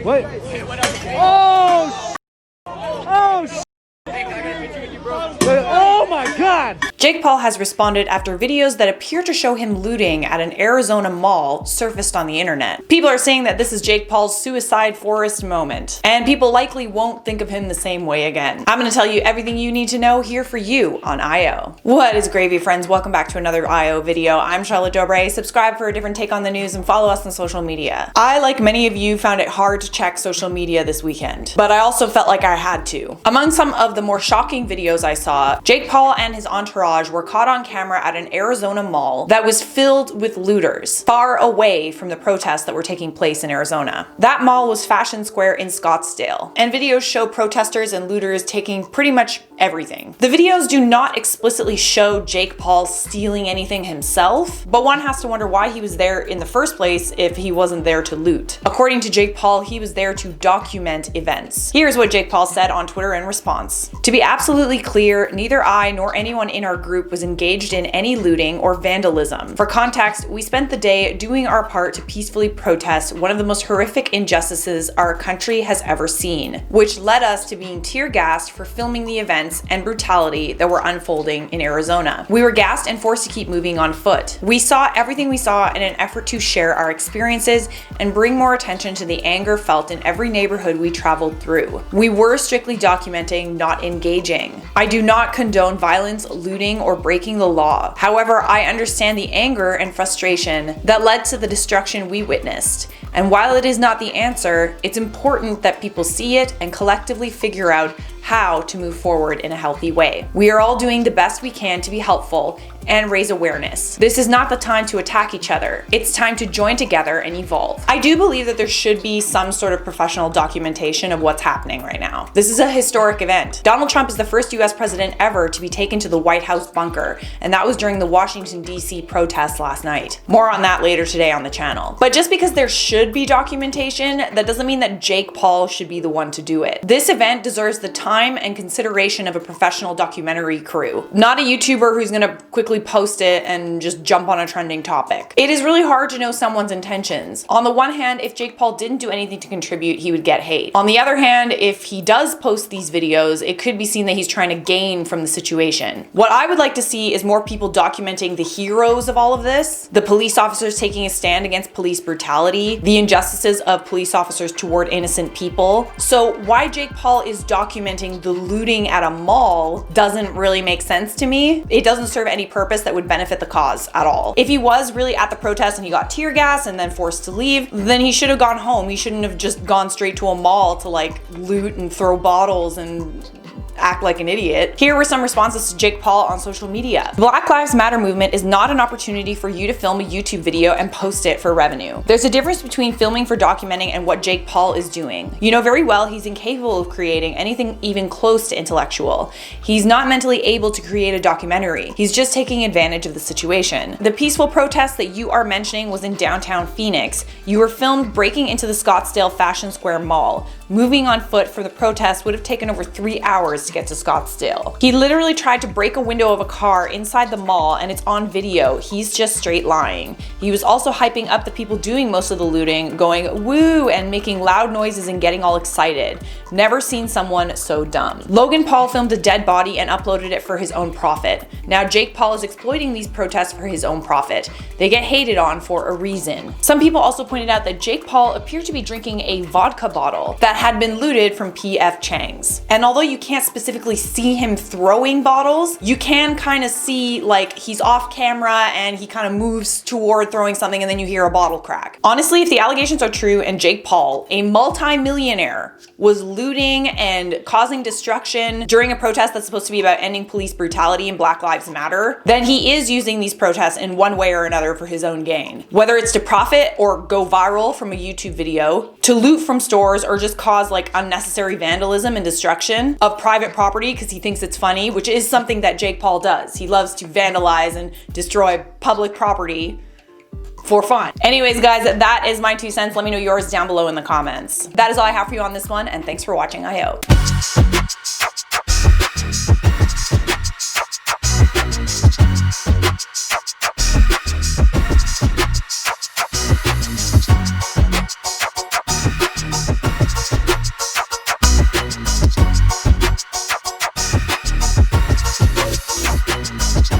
What? Oh! Oh! Oh my God! Jake Paul has responded after videos that appear to show him looting at an Arizona mall surfaced on the internet. People are saying that this is Jake Paul's suicide forest moment, and people likely won't think of him the same way again. I'm gonna tell you everything you need to know here for you on IO. What is gravy, friends? Welcome back to another IO video. I'm Charlotte Dobre. Subscribe for a different take on the news and follow us on social media. I, like many of you, found it hard to check social media this weekend, but I also felt like I had to. Among some of the more shocking videos I saw, Jake Paul and his entourage were caught on camera at an Arizona mall that was filled with looters, far away from the protests that were taking place in Arizona. That mall was Fashion Square in Scottsdale, and videos show protesters and looters taking pretty much everything. The videos do not explicitly show Jake Paul stealing anything himself, but one has to wonder why he was there in the first place if he wasn't there to loot. According to Jake Paul, he was there to document events. Here's what Jake Paul said on Twitter in response. To be absolutely clear, neither I nor anyone in our group was engaged in any looting or vandalism. For context, we spent the day doing our part to peacefully protest one of the most horrific injustices our country has ever seen, which led us to being tear gassed for filming the events and brutality that were unfolding in Arizona. We were gassed and forced to keep moving on foot. We saw everything we saw in an effort to share our experiences and bring more attention to the anger felt in every neighborhood we traveled through. We were strictly documenting, not engaging. I do not condone violence, looting, or breaking the law. However, I understand the anger and frustration that led to the destruction we witnessed. And while it is not the answer, it's important that people see it and collectively figure out how to move forward in a healthy way. We are all doing the best we can to be helpful and raise awareness. This is not the time to attack each other. It's time to join together and evolve. I do believe that there should be some sort of professional documentation of what's happening right now. This is a historic event. Donald Trump is the first US president ever to be taken to the White House bunker, and that was during the Washington, D.C. protests last night. More on that later today on the channel. But just because there should be documentation, that doesn't mean that Jake Paul should be the one to do it. This event deserves the time and consideration of a professional documentary crew, not a YouTuber who's gonna quickly post it and just jump on a trending topic. It is really hard to know someone's intentions. On the one hand, if Jake Paul didn't do anything to contribute, he would get hate. On the other hand, if he does post these videos, it could be seen that he's trying to gain from the situation. What I would like to see is more people documenting the heroes of all of this, the police officers taking a stand against police brutality, the injustices of police officers toward innocent people. So why Jake Paul is documenting the looting at a mall doesn't really make sense to me. It doesn't serve any purpose that would benefit the cause at all. If he was really at the protest and he got tear gas and then forced to leave, then he should have gone home. He shouldn't have just gone straight to a mall to like loot and throw bottles and act like an idiot. Here were some responses to Jake Paul on social media. The Black Lives Matter movement is not an opportunity for you to film a YouTube video and post it for revenue. There's a difference between filming for documenting and what Jake Paul is doing. You know very well he's incapable of creating anything even close to intellectual. He's not mentally able to create a documentary. He's just taking advantage of the situation. The peaceful protest that you are mentioning was in downtown Phoenix. You were filmed breaking into the Scottsdale Fashion Square Mall. Moving on foot for the protest would have taken over 3 hours to get to Scottsdale. He literally tried to break a window of a car inside the mall, and it's on video. He's just straight lying. He was also hyping up the people doing most of the looting, going woo and making loud noises and getting all excited. Never seen someone so dumb. Logan Paul filmed a dead body and uploaded it for his own profit. Now Jake Paul is exploiting these protests for his own profit. They get hated on for a reason. Some people also pointed out that Jake Paul appeared to be drinking a vodka bottle that had been looted from P.F. Chang's. And although you can't specifically see him throwing bottles, you can kind of see like he's off camera and he kind of moves toward throwing something and then you hear a bottle crack. Honestly, if the allegations are true and Jake Paul, a multi-millionaire, was looting and causing destruction during a protest that's supposed to be about ending police brutality and Black Lives Matter, then he is using these protests in one way or another for his own gain. Whether it's to profit or go viral from a YouTube video, to loot from stores, or just cause like unnecessary vandalism and destruction of private property because he thinks it's funny, which is something that Jake Paul does. He loves to vandalize and destroy public property for fun. Anyways, guys, that is my 2 cents. Let me know yours down below in the comments. That is all I have for you on this one, and thanks for watching. I hope.